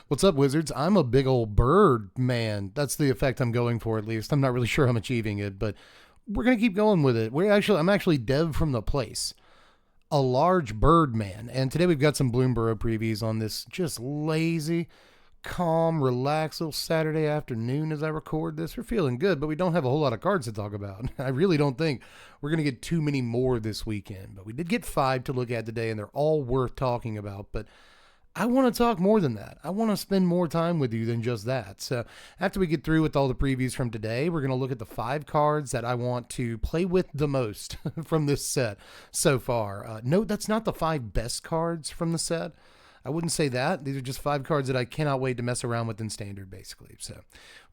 What's up, wizards? I'm a big old bird man. That's the effect I'm going for, at least. I'm not really sure I'm achieving it, but we're gonna keep going with it. I'm actually Dev from the place, a large bird man, and today we've got some Bloomburrow previews on this just lazy, calm, relaxed little Saturday afternoon as I record this. We're feeling good, but we don't have a whole lot of cards to talk about. I really don't think we're gonna get too many more this weekend, but we did get 5 to look at today, and they're all worth talking about. But I want to talk more than that. I want to spend more time with you than just that. So after we get through with all the previews from today, we're going to look at the 5 cards that I want to play with the most from this set so far. Note that's not the 5 best cards from the set. I wouldn't say that. These are just 5 cards that I cannot wait to mess around with in Standard, basically. So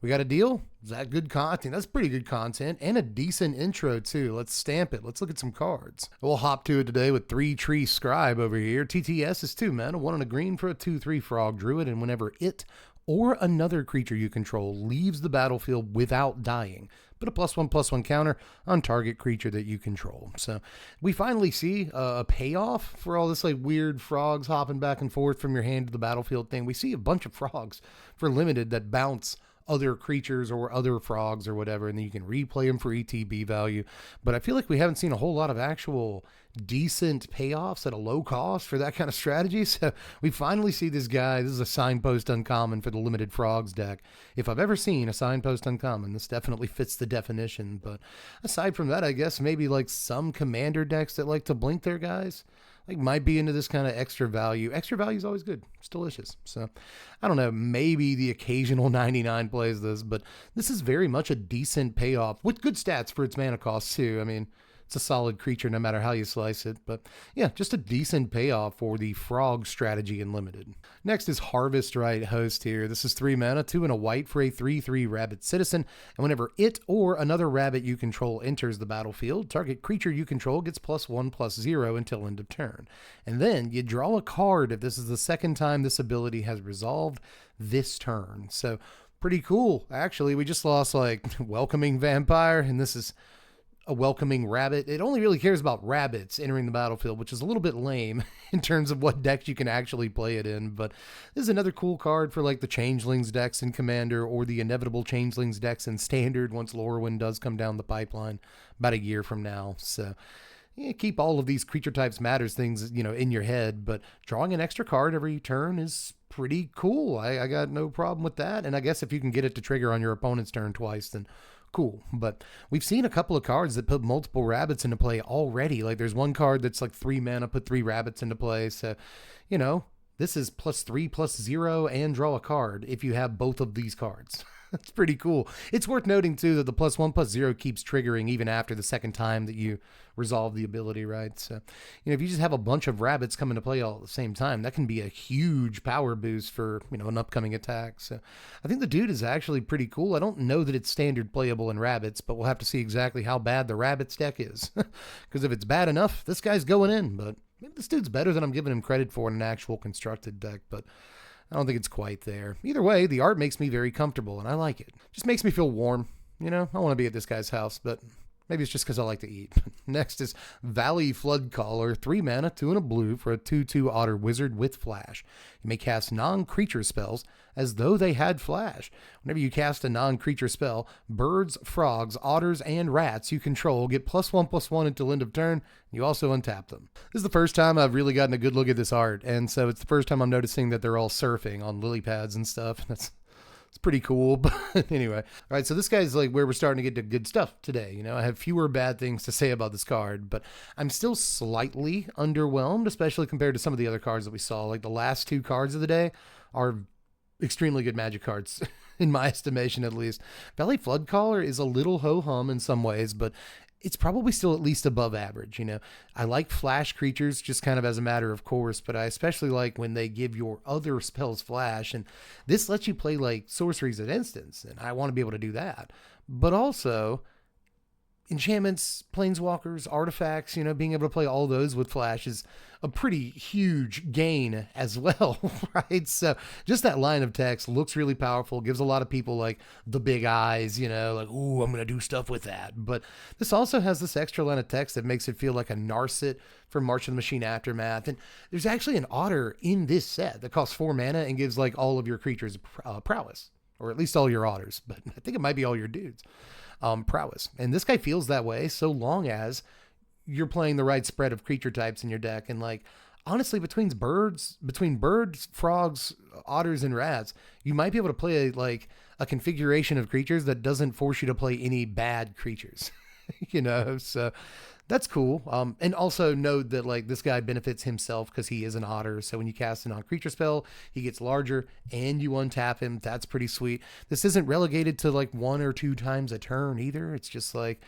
we got a deal. Is that good content? That's pretty good content and a decent intro, too. Let's stamp it. Let's look at some cards. We'll hop to it today with 3 Tree Scribe over here. TTS is 2 mana, 1 and a green for a 2/3 Frog Druid, and whenever it or another creature you control leaves the battlefield without dying, put a +1/+1 counter on target creature that you control. So we finally see a payoff for all this like weird frogs hopping back and forth from your hand to the battlefield thing. We see a bunch of frogs for limited that bounce other creatures or other frogs or whatever, and then you can replay them for ETB value. But I feel like we haven't seen a whole lot of actual decent payoffs at a low cost for that kind of strategy. So we finally see this guy. This is a signpost uncommon for the limited frogs deck. If I've ever seen a signpost uncommon, this definitely fits the definition. But aside from that, I guess maybe like some commander decks that like to blink their guys like might be into this kind of extra value. Extra value is always good. It's delicious. So I don't know, maybe the occasional 99 plays this, but this is very much a decent payoff with good stats for its mana cost too. I mean, it's a solid creature no matter how you slice it. But yeah, just a decent payoff for the frog strategy in limited. Next is Harvest Right Host here. This is 3 mana, 2 and a white for a 3/3 rabbit citizen. And whenever it or another rabbit you control enters the battlefield, target creature you control gets +1/+0 until end of turn. And then you draw a card if this is the second time this ability has resolved this turn. So pretty cool. Actually, we just lost like Welcoming Vampire, and this is a Welcoming Rabbit. It only really cares about rabbits entering the battlefield, which is a little bit lame in terms of what decks you can actually play it in. But this is another cool card for like the Changelings decks in Commander or the Inevitable Changelings decks in Standard once Lorwyn does come down the pipeline about a year from now. So yeah, keep all of these creature types matters things, in your head, but drawing an extra card every turn is pretty cool. I got no problem with that. And I guess if you can get it to trigger on your opponent's turn twice, then cool. But we've seen a couple of cards that put multiple rabbits into play already. Like there's one card that's like 3 mana, put 3 rabbits into play. So, this is +3/+0 and draw a card if you have both of these cards. That's pretty cool. It's worth noting too that the +1/+0 keeps triggering even after the second time that you resolve the ability, right? So, if you just have a bunch of rabbits come into play all at the same time, that can be a huge power boost for, an upcoming attack. So I think the dude is actually pretty cool. I don't know that it's standard playable in rabbits, but we'll have to see exactly how bad the rabbits deck is. Because if it's bad enough, this guy's going in, but maybe this dude's better than I'm giving him credit for in an actual constructed deck, but I don't think it's quite there. Either way, the art makes me very comfortable, and I like it. Just makes me feel warm. I want to be at this guy's house, but maybe it's just because I like to eat. Next is Valley Floodcaller, 3 mana, 2 and a blue for a 2/2 Otter Wizard with Flash. You may cast non-creature spells as though they had Flash. Whenever you cast a non-creature spell, birds, frogs, otters, and rats you control get +1/+1 until end of turn. You also untap them. This is the first time I've really gotten a good look at this art, and so it's the first time I'm noticing that they're all surfing on lily pads and stuff. It's pretty cool, but anyway. All right, so this guy's like where we're starting to get to good stuff today. I have fewer bad things to say about this card, but I'm still slightly underwhelmed, especially compared to some of the other cards that we saw. Like the last 2 cards of the day are extremely good Magic cards, in my estimation at least. Valley Floodcaller is a little ho-hum in some ways, but it's probably still at least above average. I like flash creatures just kind of as a matter of course, but I especially like when they give your other spells flash, and this lets you play like sorceries at instance, and I want to be able to do that. But also, enchantments, planeswalkers, artifacts, being able to play all those with flash is a pretty huge gain as well, right? So just that line of text looks really powerful, gives a lot of people like the big eyes, like, ooh, I'm going to do stuff with that. But this also has this extra line of text that makes it feel like a Narset for March of the Machine Aftermath. And there's actually an otter in this set that costs 4 mana and gives like all of your creatures prowess, or at least all your otters, but I think it might be all your dudes. Prowess. And this guy feels that way so long as you're playing the right spread of creature types in your deck. And like, honestly, between birds, frogs, otters, and rats, you might be able to play like a configuration of creatures that doesn't force you to play any bad creatures, so that's cool. And also note that like this guy benefits himself because he is an otter. So when you cast a non-creature spell, he gets larger and you untap him. That's pretty sweet. This isn't relegated to like 1 or 2 times a turn either. It's just like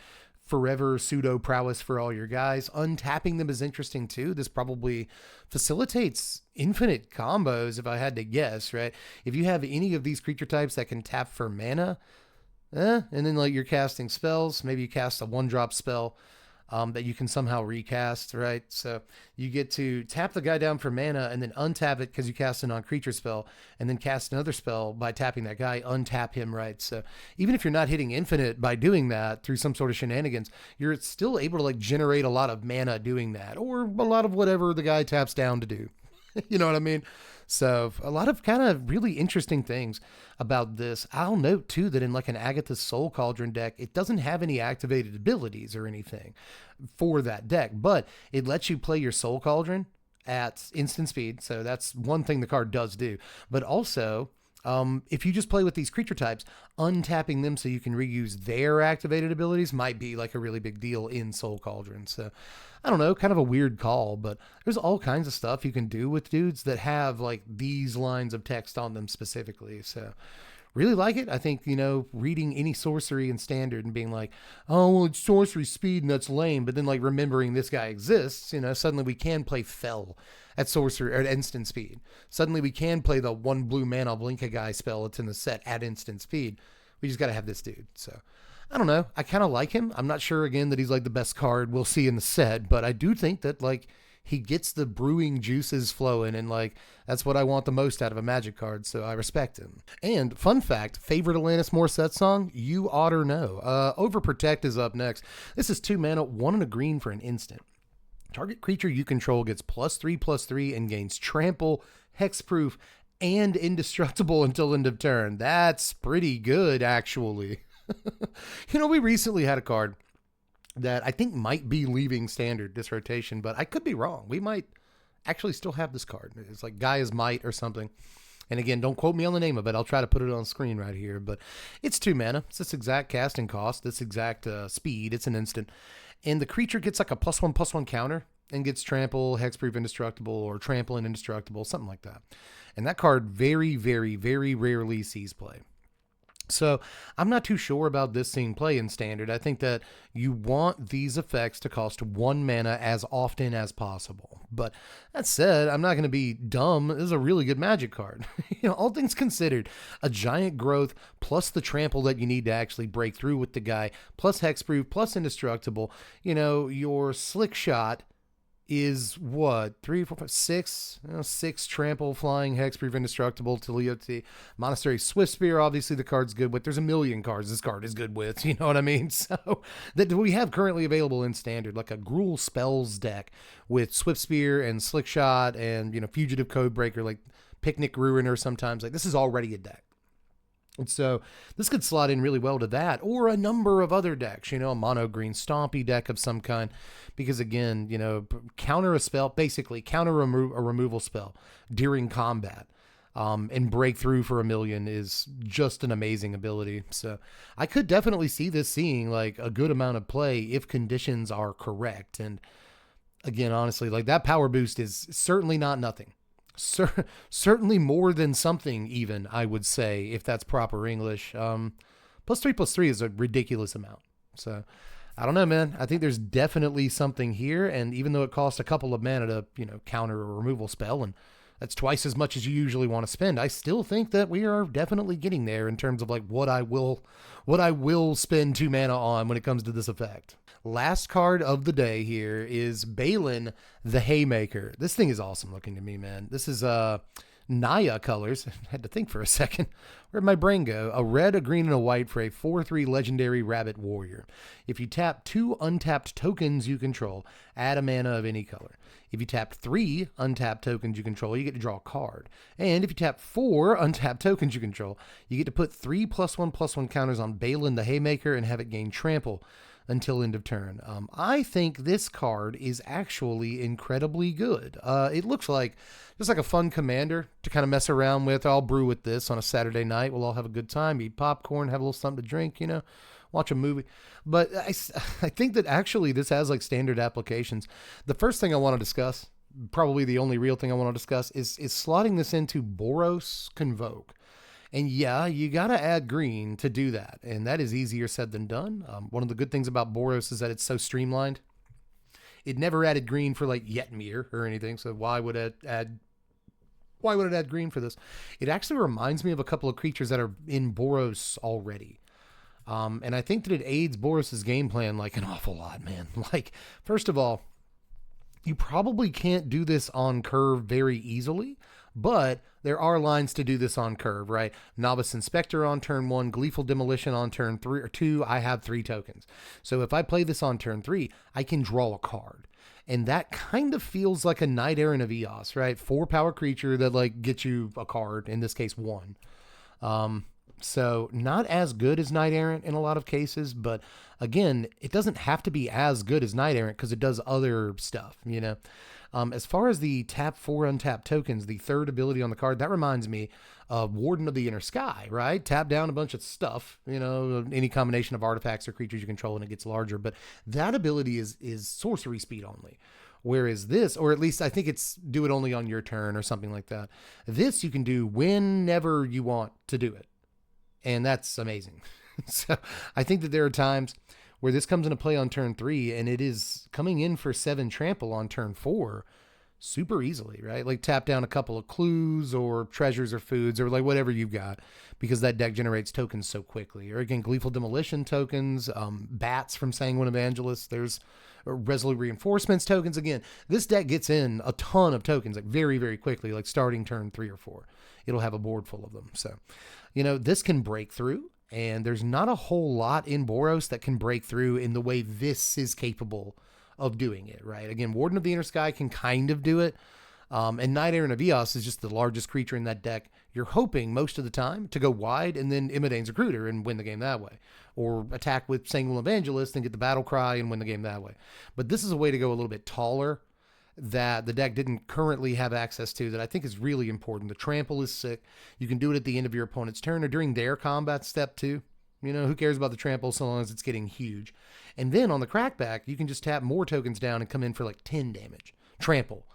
forever pseudo prowess for all your guys. Untapping them is interesting too. This probably facilitates infinite combos if I had to guess, right? If you have any of these creature types that can tap for mana, and then like you're casting spells, maybe you cast a 1-drop spell that you can somehow recast, right? So you get to tap the guy down for mana and then untap it because you cast a non-creature spell, and then cast another spell by tapping that guy, untap him, right? So even if you're not hitting infinite by doing that through some sort of shenanigans, you're still able to like generate a lot of mana doing that, or a lot of whatever the guy taps down to do. You know what I mean? So a lot of kind of really interesting things about this. I'll note too that in like an Agatha's Soul Cauldron deck, it doesn't have any activated abilities or anything for that deck, but it lets you play your Soul Cauldron at instant speed. So that's one thing the card does do. But also, if you just play with these creature types, untapping them so you can reuse their activated abilities might be like a really big deal in Soul Cauldron. So I don't know, kind of a weird call, but there's all kinds of stuff you can do with dudes that have like these lines of text on them specifically. So really like it. I think, reading any sorcery in standard and being like, oh, well, it's sorcery speed and that's lame. But then like remembering this guy exists, suddenly we can play Fell at sorcery or at instant speed. Suddenly we can play the 1 blue mana blink a guy spell that's in the set at instant speed. We just got to have this dude. So I don't know. I kind of like him. I'm not sure again that he's like the best card we'll see in the set, but I do think that like he gets the brewing juices flowing, and like that's what I want the most out of a Magic card, so I respect him. And fun fact, favorite Alanis Morissette song? You Oughter Know. Overprotect is up next. This is 2 mana, 1 and a green for an instant. Target creature you control gets +3/+3 and gains trample, hexproof, and indestructible until end of turn. That's pretty good, actually. We recently had a card that I think might be leaving standard this rotation, but I could be wrong. We might actually still have this card. It's like Gaia's Might or something. And again, don't quote me on the name of it. I'll try to put it on screen right here. But it's 2 mana. It's this exact casting cost, this exact speed. It's an instant. And the creature gets like a +1/+1 counter and gets trample, hexproof, indestructible, or trample and indestructible, something like that. And that card very, very, very rarely sees play. So I'm not too sure about this seeing play in standard. I think that you want these effects to cost 1 mana as often as possible. But that said, I'm not going to be dumb. This is a really good Magic card. All things considered, a giant growth plus the trample that you need to actually break through with the guy, plus hexproof, plus indestructible. Your slick shot is what? 3, 4, 5, 6? 6 trample, flying, hexproof, indestructible to Leote. Monastery Swift Spear, obviously the card's good with. There's a million cards this card is good with, you know what I mean? So that we have currently available in standard, like a Gruul Spells deck with Swift Spear and Slick Shot and, Fugitive Codebreaker, like Picnic Ruiner sometimes. Like this is already a deck. And so this could slot in really well to that, or a number of other decks, a mono green stompy deck of some kind, because again, counter a spell, basically counter a removal spell during combat, and break through for 1 million is just an amazing ability. So I could definitely see this seeing like a good amount of play if conditions are correct. And again, honestly, like that power boost is certainly not nothing. Certainly more than something, even, I would say, if that's proper English. +3/+3 is a ridiculous amount. So I don't know, man. I think there's definitely something here. And even though it costs a couple of mana to, counter a removal spell, and That's twice as much as you usually want to spend. I still think that we are definitely getting there in terms of like what I will spend 2 mana on when it comes to this effect. Last card of the day here is Balin the Haymaker. This thing is awesome looking to me, man. This is Naya colors. I had to think for a second. Where'd my brain go? A red, a green, and a white for a 4/3 legendary rabbit warrior. If you tap 2 untapped tokens you control, add a mana of any color. If you tap 3 untapped tokens you control, you get to draw a card. And if you tap 4 untapped tokens you control, you get to put 3 +1/+1 counters on Balin the Haymaker and have it gain trample until end of turn. I think this card is actually incredibly good. It looks like just like a fun commander to kind of mess around with. I'll brew with this on a Saturday night. We'll all have a good time, eat popcorn, have a little something to drink, watch a movie. But I think that actually this has like standard applications. The first thing I want to discuss, probably the only real thing I want to discuss, is slotting this into Boros Convoke. And yeah, you got to add green to do that. And that is easier said than done. One of the good things about Boros is that it's so streamlined. It never added green for like Yetmir or anything. So why would it add green for this? It actually reminds me of a couple of creatures that are in Boros already. And I think that it aids Boros' game plan like an awful lot, man. Like, first of all, you probably can't do this on curve very easily, but there are lines to do this on curve, right? Novice Inspector on turn 1, Gleeful Demolition on turn 3 or 2. I have 3 tokens. So if I play this on turn 3, I can draw a card. And that kind of feels like a Knight Errant of Eos, right? 4 power creature that like gets you a card, in this case 1. So not as good as Knight Errant in a lot of cases, but again, it doesn't have to be as good as Knight Errant because it does other stuff, As far as the tap 4 untapped tokens, the third ability on the card, that reminds me of Warden of the Inner Sky, right? Tap down a bunch of stuff, any combination of artifacts or creatures you control and it gets larger, but that ability is sorcery speed only. Whereas this, or at least I think it's do it only on your turn or something like that. This you can do whenever you want to do it. And that's amazing. So I think that there are times where this comes into play on turn 3 and it is coming in for 7 trample on turn 4 super easily, right? Like tap down a couple of clues or treasures or foods or like whatever you've got because that deck generates tokens so quickly. Or again, Gleeful Demolition tokens, bats from Sanguine Evangelist. There's Resolute Reinforcements tokens. Again, this deck gets in a ton of tokens like very, very quickly, like starting turn 3 or 4. It'll have a board full of them. So, this can break through. And there's not a whole lot in Boros that can break through in the way this is capable of doing it, right? Again, Warden of the Inner Sky can kind of do it. And Knight Errant of Eos is just the largest creature in that deck. You're hoping most of the time to go wide and then Imidane's Recruiter and win the game that way. Or attack with Sanguine Evangelist and get the Battle Cry and win the game that way. But this is a way to go a little bit taller that the deck didn't currently have access to that I think is really important. The trample is sick. You can do it at the end of your opponent's turn or during their combat step too. Who cares about the trample so long as it's getting huge. And then on the crackback, you can just tap more tokens down and come in for like 10 damage. Trample.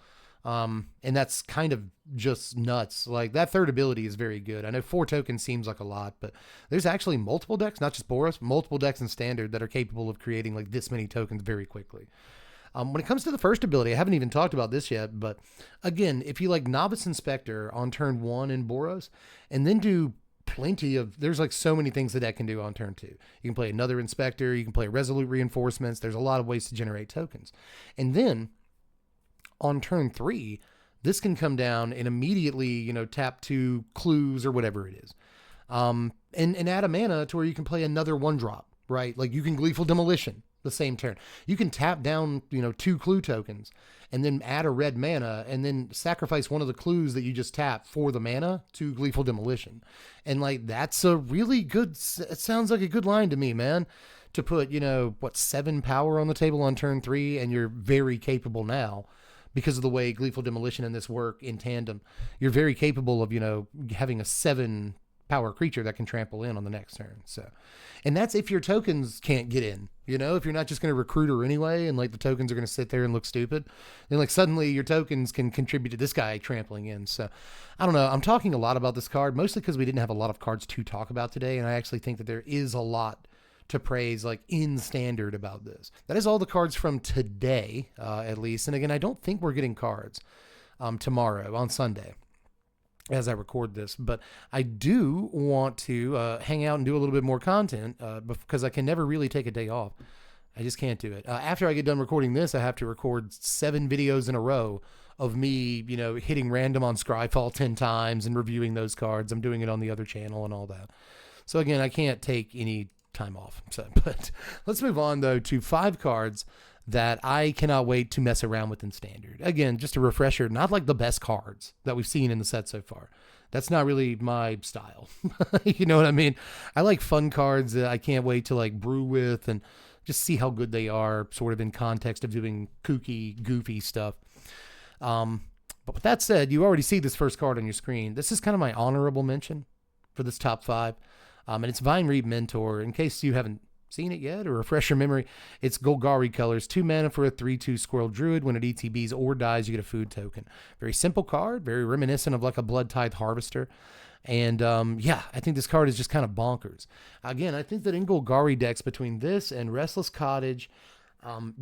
And that's kind of just nuts. Like that third ability is very good. I know 4 tokens seems like a lot, but there's actually multiple decks, not just Boros, multiple decks in Standard that are capable of creating like this many tokens very quickly. When it comes to the first ability, I haven't even talked about this yet, but again, if you like Novice Inspector on turn 1 in Boros, and then do there's like so many things the deck can do on turn 2. You can play another Inspector, you can play Resolute Reinforcements, there's a lot of ways to generate tokens. And then on turn 3, this can come down and immediately, tap 2 clues or whatever it is. And add a mana to where you can play another 1-drop, right? Like you can Gleeful Demolition the same turn. You can tap down, 2 clue tokens and then add a red mana and then sacrifice one of the clues that you just tapped for the mana to Gleeful Demolition. And like, that's a really good, it sounds like a good line to me, man, to put, 7 power on the table on turn 3. And you're very capable now because of the way Gleeful Demolition and this work in tandem. You're very capable of, having a 7 power creature that can trample in on the next turn. So, and that's if your tokens can't get in, if you're not just going to recruit her anyway, and like the tokens are going to sit there and look stupid, then like suddenly your tokens can contribute to this guy trampling in. So I don't know. I'm talking a lot about this card, mostly because we didn't have a lot of cards to talk about today. And I actually think that there is a lot to praise like in Standard about this. That is all the cards from today, at least. And again, I don't think we're getting cards. tomorrow on Sunday as I record this. But I do want to hang out and do a little bit more content because I can never really take a day off. I just can't do it. After I get done recording this, I have to record 7 videos in a row of me, hitting random on Scryfall 10 times and reviewing those cards. I'm doing it on the other channel and all that. So again, I can't take any time off. But let's move on though to 5 cards that I cannot wait to mess around with in Standard. Again, just a refresher, not like the best cards that we've seen in the set so far. That's not really my style. You know what I mean? I like fun cards that I can't wait to like brew with and just see how good they are, sort of in context of doing kooky, goofy stuff. But with that said, you already see this first card on your screen. This is kind of my honorable mention for this top 5. And it's Vinereed Mentor. In case you haven't seen it yet or refresh your memory, it's Golgari colors, 2 mana for a 3/2 Squirrel Druid. When it ETBs or dies, you get a food token. Very simple card, very reminiscent of like a Blood Tithe Harvester. And I think this card is just kind of bonkers. Again, I think that in Golgari decks, between this and Restless Cottage,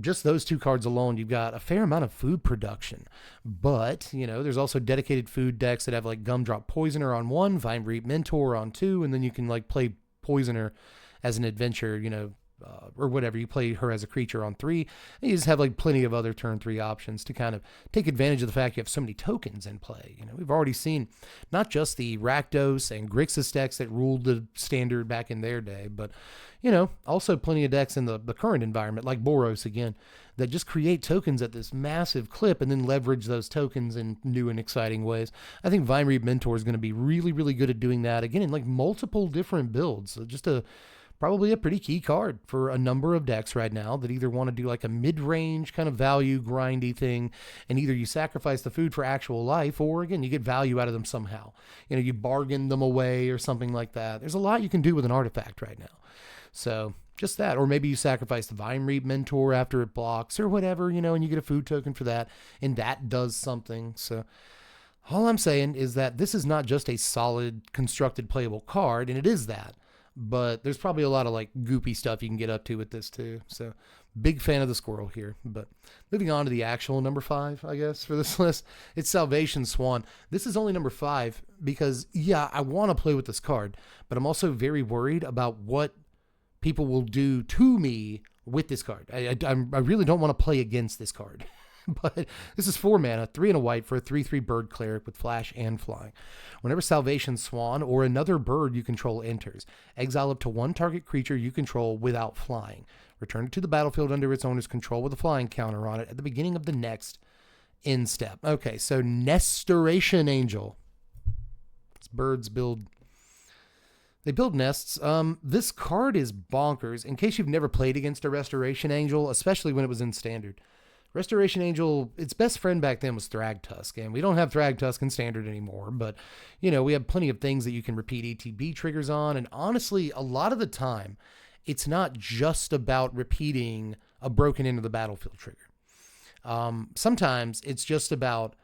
just those 2 cards alone, you've got a fair amount of food production. But, there's also dedicated food decks that have like Gumdrop Poisoner on 1, Vinereed Mentor on 2, and then you can like play Poisoner as an adventure, or whatever. You play her as a creature on 3. And you just have like plenty of other turn 3 options to kind of take advantage of the fact you have so many tokens in play. We've already seen not just the Rakdos and Grixis decks that ruled the Standard back in their day, but, also plenty of decks in the current environment, like Boros again, that just create tokens at this massive clip and then leverage those tokens in new and exciting ways. I think Vinereed Mentor is going to be really, really good at doing that, again, in like multiple different builds. So just probably a pretty key card for a number of decks right now that either want to do like a mid-range kind of value grindy thing, and either you sacrifice the food for actual life, or again, you get value out of them somehow. You bargain them away or something like that. There's a lot you can do with an artifact right now. So just that, or maybe you sacrifice the Vinereed Mentor after it blocks or whatever, and you get a food token for that, and that does something. So all I'm saying is that this is not just a solid constructed playable card, and it is that. But there's probably a lot of like goopy stuff you can get up to with this too. So big fan of the squirrel here. But moving on to the actual number 5, I guess, for this list, it's Salvation Swan. This is only number 5 because, I want to play with this card, but I'm also very worried about what people will do to me with this card. I really don't want to play against this card. But this is 4 mana, 3 and a white for a 3/3 bird cleric with flash and flying. Whenever Salvation Swan or another bird you control enters, exile up to 1 target creature you control without flying. Return it to the battlefield under its owner's control with a flying counter on it at the beginning of the next end step. Okay, so Restoration Angel. These birds build nests. This card is bonkers. In case you've never played against a Restoration Angel, especially when it was in Standard. Restoration Angel, its best friend back then was Thragtusk, and we don't have Thragtusk in Standard anymore, but, we have plenty of things that you can repeat ETB triggers on, and honestly, a lot of the time, it's not just about repeating a broken into the battlefield trigger. Sometimes it's just about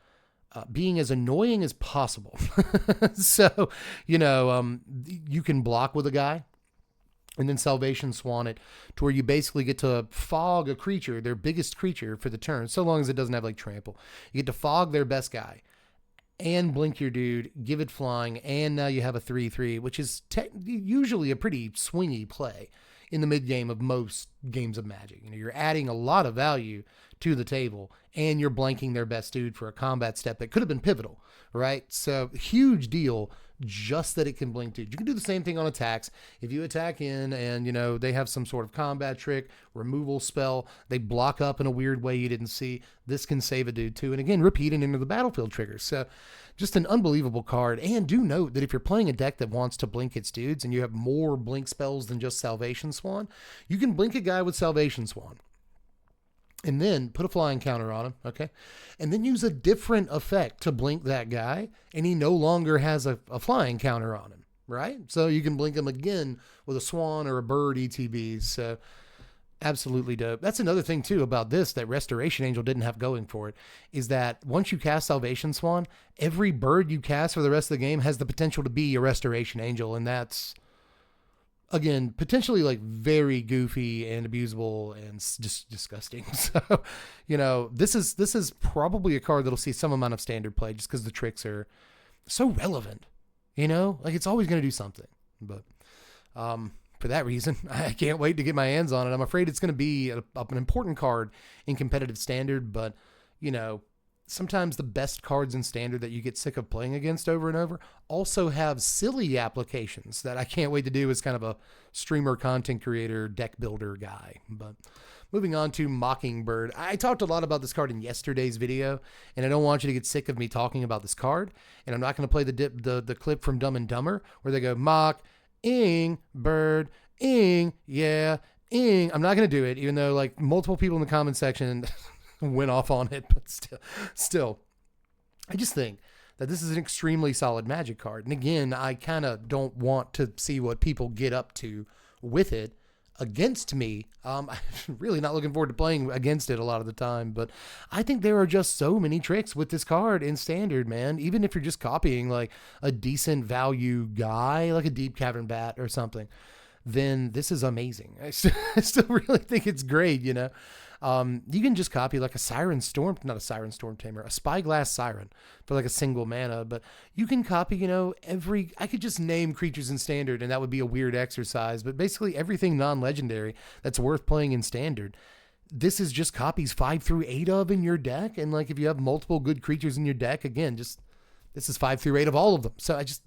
being as annoying as possible. So, you can block with a guy, and then Salvation Swan it to where you basically get to fog a creature, their biggest creature for the turn, so long as it doesn't have like trample. You get to fog their best guy and blink your dude, give it flying, and now you have a 3/3, which is usually a pretty swingy play in the mid game of most games of Magic. You're adding a lot of value to the table, and you're blanking their best dude for a combat step that could have been pivotal, right? So huge deal. Just that it can blink dude. You can do the same thing on attacks. If you attack in and, they have some sort of combat trick, removal spell, they block up in a weird way you didn't see, this can save a dude too. And again, repeat it into the battlefield trigger. So just an unbelievable card. And do note that if you're playing a deck that wants to blink its dudes and you have more blink spells than just Salvation Swan, you can blink a guy with Salvation Swan. And then put a flying counter on him, okay? And then use a different effect to blink that guy, and he no longer has a flying counter on him, right? So you can blink him again with a swan or a bird ETB. So absolutely dope. That's another thing, too, about this that Restoration Angel didn't have going for it, is that once you cast Salvation Swan, every bird you cast for the rest of the game has the potential to be a Restoration Angel, and that's again, potentially like very goofy and abusable and just disgusting. So, this is probably a card that'll see some amount of standard play just because the tricks are so relevant. Like it's always going to do something. But for that reason, I can't wait to get my hands on it. I'm afraid it's going to be an important card in competitive standard, but sometimes the best cards in standard that you get sick of playing against over and over also have silly applications that I can't wait to do as kind of a streamer, content creator, deck builder guy. But moving on to Mockingbird. I talked a lot about this card in yesterday's video, and I don't want you to get sick of me talking about this card. And I'm not going to play the clip from Dumb and Dumber where they go, Mock-ing, bird, ing, yeah, ing. I'm not going to do it, even though like multiple people in the comment section went off on it, but still, I just think that this is an extremely solid Magic card. And again, I kind of don't want to see what people get up to with it against me. I'm really not looking forward to playing against it a lot of the time, but I think there are just so many tricks with this card in standard, man. Even if you're just copying like a decent value guy, like a Deep Cavern Bat or something, then this is amazing. I still really think it's great, You can just copy like a not a Siren Storm Tamer, a Spyglass Siren for like a single mana, but you can copy, I could just name creatures in standard and that would be a weird exercise, but basically everything non-legendary that's worth playing in standard, this is just copies 5 through 8 of in your deck. And like, if you have multiple good creatures in your deck, again, this is 5 through 8 of all of them. So it's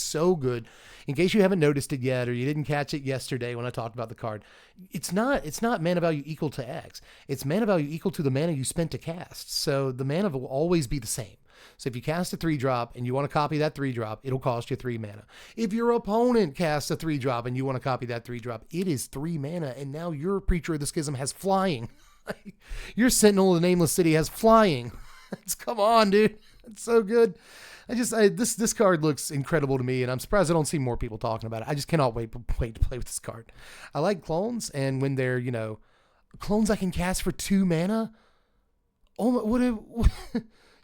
so good. In case you haven't noticed it yet, or you didn't catch it yesterday when I talked about the card, it's not mana value equal to X. It's mana value equal to the mana you spent to cast. So the mana will always be the same. So if you cast a 3-drop and you want to copy that 3-drop, it'll cost you 3 mana. If your opponent casts a 3-drop and you want to copy that 3-drop, it is 3 mana. And now your Preacher of the Schism has flying. Your Sentinel of the Nameless City has flying. Come on, dude. It's so good. This card looks incredible to me, and I'm surprised I don't see more people talking about it. I just cannot wait to play with this card. I like clones, and when they're, clones I can cast for 2 mana. Oh,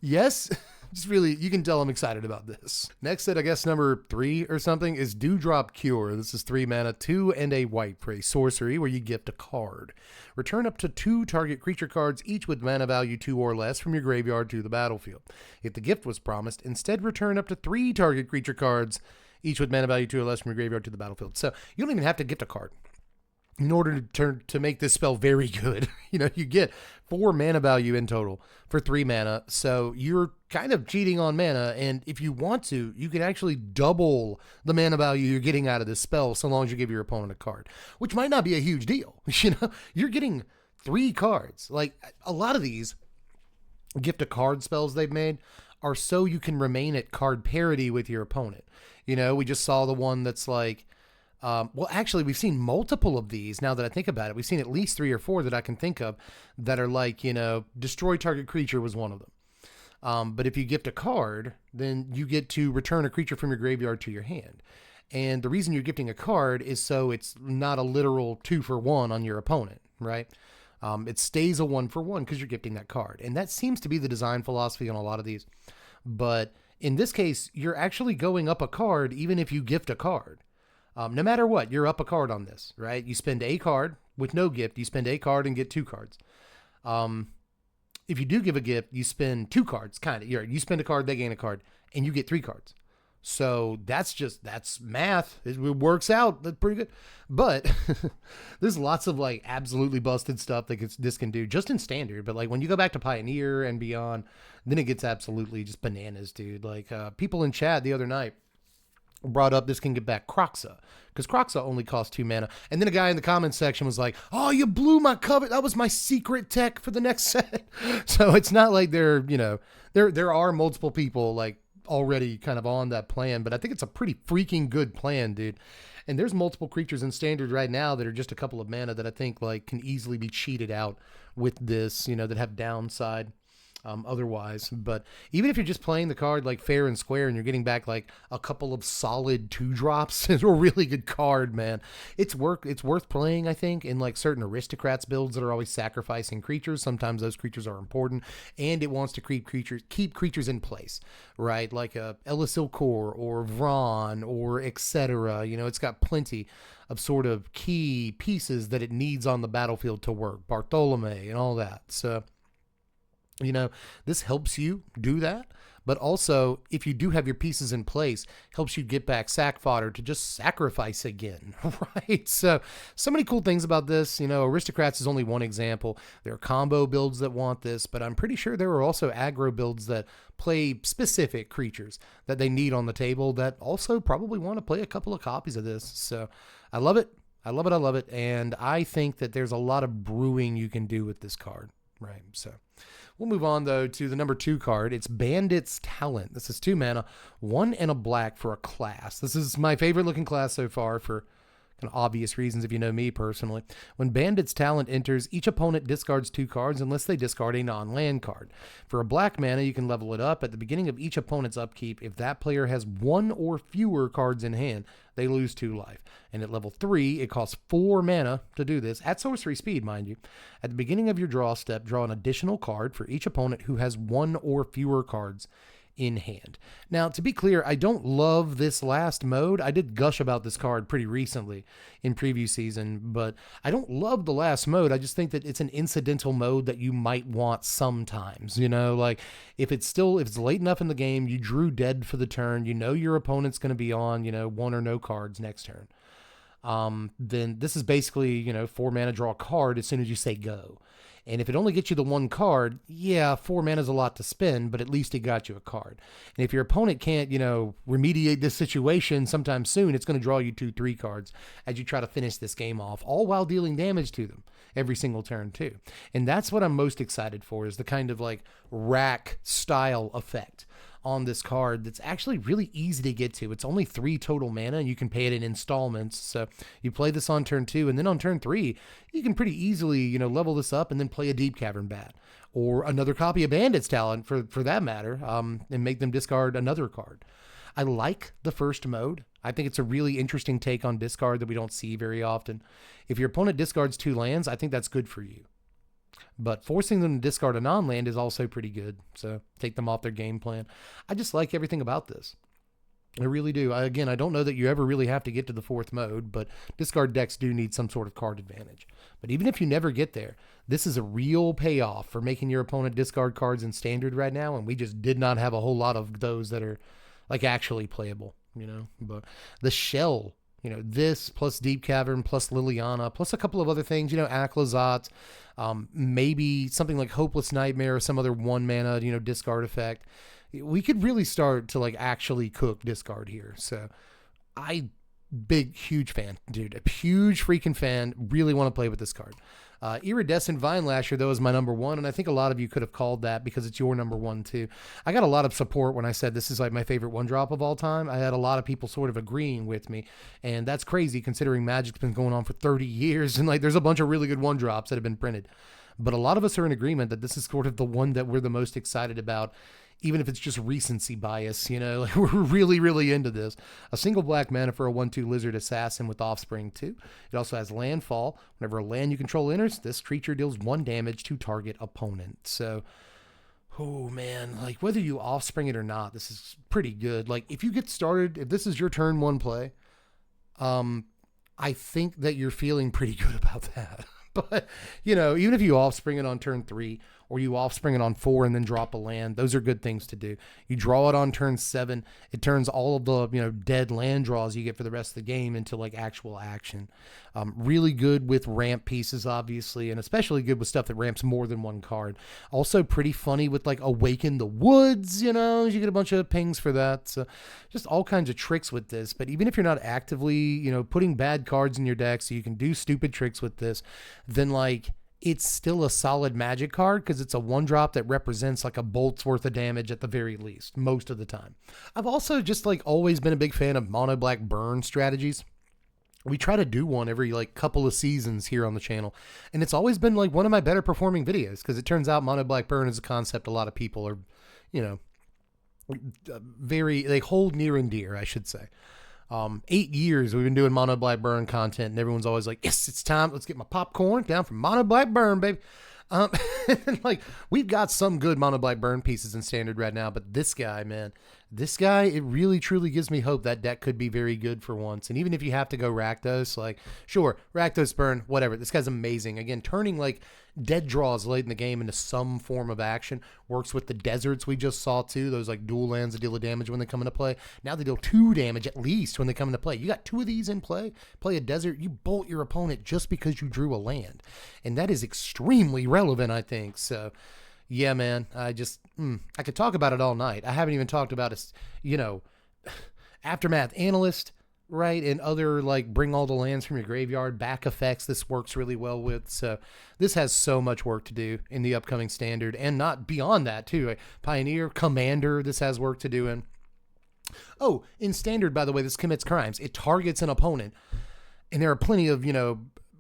yes. Just really, you can tell I'm excited about this. Next at, I guess, number 3 or something is Dewdrop Cure. This is 3 mana, 2 and a white for a sorcery where you gift a card. Return up to 2 target creature cards, each with mana value 2 or less, from your graveyard to the battlefield. If the gift was promised, instead return up to 3 target creature cards, each with mana value 2 or less, from your graveyard to the battlefield. So you don't even have to gift a card in order to make this spell very good. You get 4 mana value in total for 3 mana. So you're kind of cheating on mana. And if you want to, you can actually double the mana value you're getting out of this spell so long as you give your opponent a card, which might not be a huge deal. You're getting 3 cards. Like a lot of these gift a card spells they've made are so you can remain at card parity with your opponent. We just saw the one that's like, well, actually, we've seen multiple of these now that I think about it. We've seen at least 3 or 4 that I can think of that are like, destroy target creature was one of them. But if you gift a card, then you get to return a creature from your graveyard to your hand. And the reason you're gifting a card is so it's not a literal 2-for-1 on your opponent, right? It stays a 1-for-1 because you're gifting that card. And that seems to be the design philosophy on a lot of these. But in this case, you're actually going up a card even if you gift a card. No matter what, you're up a card on this, right? You spend a card with no gift. You spend a card and get 2 cards. If you do give a gift, you spend 2 cards, kind of. You spend a card, they gain a card, and you get 3 cards. So that's math. It works out. That's pretty good. But there's lots of like absolutely busted stuff that this can do just in standard. But like when you go back to Pioneer and beyond, then it gets absolutely just bananas, dude. Like people in chat the other night brought up this can get back Croxa, because Croxa only costs 2 mana. And then a guy in the comments section was like, oh, you blew my cover. That was my secret tech for the next set. So it's not like there are multiple people like already kind of on that plan, but I think it's a pretty freaking good plan, dude. And there's multiple creatures in standard right now that are just a couple of mana that I think like can easily be cheated out with this, that have downside. otherwise. But even if you're just playing the card like fair and square and you're getting back like a couple of solid 2-drops, it's a really good card, man. It's worth playing, I think, in like certain aristocrats builds that are always sacrificing creatures. Sometimes those creatures are important, and it wants to keep creatures in place, right? Like a Elisilkor or Vron or etc. You know, it's got plenty of sort of key pieces that it needs on the battlefield to work. Bartholomew and all that. So, you know, this helps you do that, but also if you do have your pieces in place, helps you get back sack fodder to just sacrifice again, right? So many cool things about this. You know, Aristocrats is only one example. There are combo builds that want this, but I'm pretty sure there are also aggro builds that play specific creatures that they need on the table that also probably want to play a couple of copies of this. So I love it. I love it. I love it. And I think that there's a lot of brewing you can do with this card, right? So we'll move on, though, to the number 2 card. It's Bandits Talent. This is 2 mana, 1 and a black for a class. This is my favorite looking class so far for kind of obvious reasons if you know me personally. When Bandits Talent enters, each opponent discards 2 cards unless they discard a non-land card. For a black mana, you can level it up at the beginning of each opponent's upkeep. If that player has 1 or fewer cards in hand, they lose 2 life. And at level 3, it costs 4 mana to do this, at sorcery speed, mind you. At the beginning of your draw step, draw an additional card for each opponent who has 1 or fewer cards in hand. Now, to be clear, I don't love this last mode. I did gush about this card pretty recently in preview season, but I don't love the last mode. I just think that it's an incidental mode that you might want sometimes, you know, like if it's late enough in the game, you drew dead for the turn, you know your opponent's going to be on, you know, 1 or no cards next turn. Then this is basically, you know, 4 mana, draw a card as soon as you say go. And if it only gets you the 1 card, yeah, 4 mana is a lot to spend, but at least it got you a card. And if your opponent can't, you know, remediate this situation sometime soon, it's going to draw you 2-3 cards as you try to finish this game off, all while dealing damage to them every single turn too. And that's what I'm most excited for, is the kind of like rack style effect on this card that's actually really easy to get to. It's only 3 total mana, and you can pay it in installments. So you play this on turn 2, and then on turn 3, you can pretty easily, you know, level this up and then play a Deep Cavern Bat or another copy of Bandits Talent for that matter, and make them discard another card. I like the first mode. I think it's a really interesting take on discard that we don't see very often. If your opponent discards 2 lands, I think that's good for you. But forcing them to discard a non-land is also pretty good. So take them off their game plan. I just like everything about this. I really do. I don't know that you ever really have to get to the 4th mode, but discard decks do need some sort of card advantage. But even if you never get there, this is a real payoff for making your opponent discard cards in Standard right now, and we just did not have a whole lot of those that are like actually playable, you know. But the shell, you know, this plus Deep Cavern plus Liliana plus a couple of other things, you know, Aclazot, maybe something like Hopeless Nightmare or some other 1 mana, you know, discard effect. We could really start to like actually cook discard here. So huge fan, dude, a huge freaking fan. Really want to play with this card. Iridescent Vine Lasher, though, is my number 1, and I think a lot of you could have called that because it's your number 1 too. I got a lot of support when I said this is like my favorite 1-drop of all time. I had a lot of people sort of agreeing with me, and that's crazy considering Magic's been going on for 30 years, and like there's a bunch of really good 1-drops that have been printed. But a lot of us are in agreement that this is sort of the one that we're the most excited about, even if it's just recency bias, you know, like we're really, really into this. A single black mana for a 1/2 lizard assassin with offspring too. It also has landfall. Whenever a land you control enters, this creature deals 1 damage to target opponent. So, oh man, like whether you offspring it or not, this is pretty good. Like if you get started, if this is your turn 1 play, I think that you're feeling pretty good about that. But, you know, even if you offspring it on turn 3 or you offspring it on 4 and then drop a land, those are good things to do. You draw it on turn 7, it turns all of the, you know, dead land draws you get for the rest of the game into like actual action. Really good with ramp pieces, obviously, and especially good with stuff that ramps more than 1 card. Also pretty funny with like Awaken the Woods, you know, you get a bunch of pings for that. So just all kinds of tricks with this. But even if you're not actively, you know, putting bad cards in your deck so you can do stupid tricks with this, then like it's still a solid Magic card because it's a 1-drop that represents like a bolt's worth of damage at the very least, most of the time. I've also just like always been a big fan of mono black burn strategies, We try to do one every like couple of seasons here on the channel, and it's always been like one of my better performing videos because it turns out mono black burn is a concept a lot of people are, you know, they hold near and dear, I should say. 8 years we've been doing mono black burn content, and everyone's always like, yes, it's time, let's get my popcorn down from mono black burn, baby. And like, we've got some good mono black burn pieces in standard right now, but this guy, man, it really truly gives me hope that deck could be very good for once. And even if you have to go Rakdos, like, sure, Rakdos burn, whatever. This guy's amazing. Again, turning like dead draws late in the game into some form of action works with the deserts we just saw too. Those like dual lands that deal a damage when they come into play. Now they deal 2 damage at least when they come into play. You got 2 of these in play, play a desert, you bolt your opponent just because you drew a land. And that is extremely relevant, I think. So yeah, man, I could talk about it all night. I haven't even talked about it, you know, Aftermath Analyst, right? And other like bring all the lands from your graveyard back effects this works really well with. So this has so much work to do in the upcoming standard, and not beyond that too. Like Pioneer, Commander, this has work to do in. Oh, in standard, by the way, this commits crimes. It targets an opponent, and there are plenty of, you know,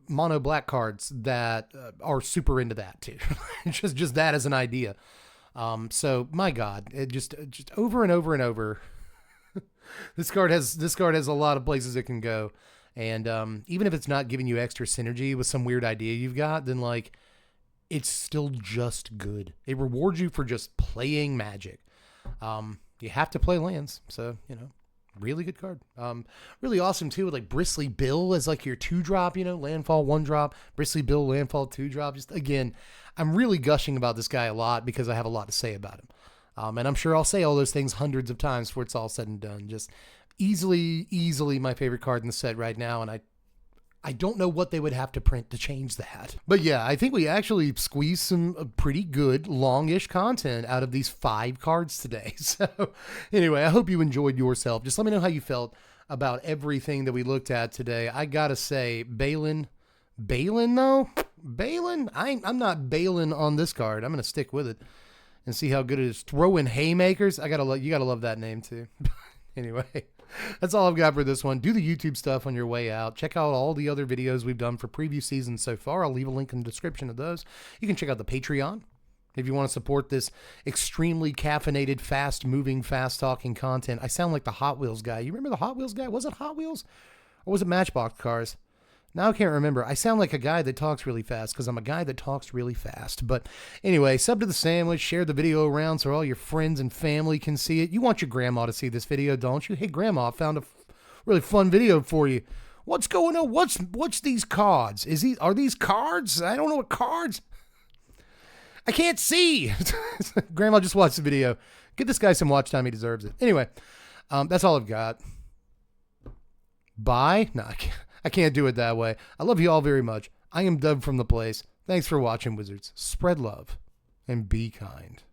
mono black cards that are super into that too. just that as an idea. So my God, it just over and over and over. This card has a lot of places it can go. And even if it's not giving you extra synergy with some weird idea you've got, then like it's still just good. It rewards you for just playing Magic. You have to play lands, so you know, really good card. Really awesome too with like Bristly Bill as like your 2-drop, you know, landfall 1-drop, Bristly Bill landfall 2-drop. Just again, I'm really gushing about this guy a lot because I have a lot to say about him. And I'm sure I'll say all those things hundreds of times before it's all said and done. Just easily my favorite card in the set right now, and I don't know what they would have to print to change that. But yeah, I think we actually squeezed some pretty good longish content out of these 5 cards today. So anyway, I hope you enjoyed yourself. Just let me know how you felt about everything that we looked at today. I gotta say, Balin though? Balin? I'm not Balin on this card. I'm gonna stick with it and see how good it is. Throw in Haymakers. You gotta love that name too. Anyway, that's all I've got for this one. Do the YouTube stuff on your way out. Check out all the other videos we've done for preview seasons so far. I'll leave a link in the description of those. You can check out the Patreon if you want to support this extremely caffeinated, fast-moving, fast-talking content. I sound like the Hot Wheels guy. You remember the Hot Wheels guy? Was it Hot Wheels? Or was it Matchbox Cars? Now I can't remember. I sound like a guy that talks really fast because I'm a guy that talks really fast. But anyway, sub to the sandwich, share the video around so all your friends and family can see it. You want your grandma to see this video, don't you? Hey, grandma, I found a really fun video for you. What's going on? What's these cards? Are these cards? I don't know what cards. I can't see. Grandma just watched the video. Get this guy some watch time. He deserves it. Anyway, that's all I've got. Bye. No, I can't do it that way. I love you all very much. I am Dub from the place. Thanks for watching, Wizards. Spread love and be kind.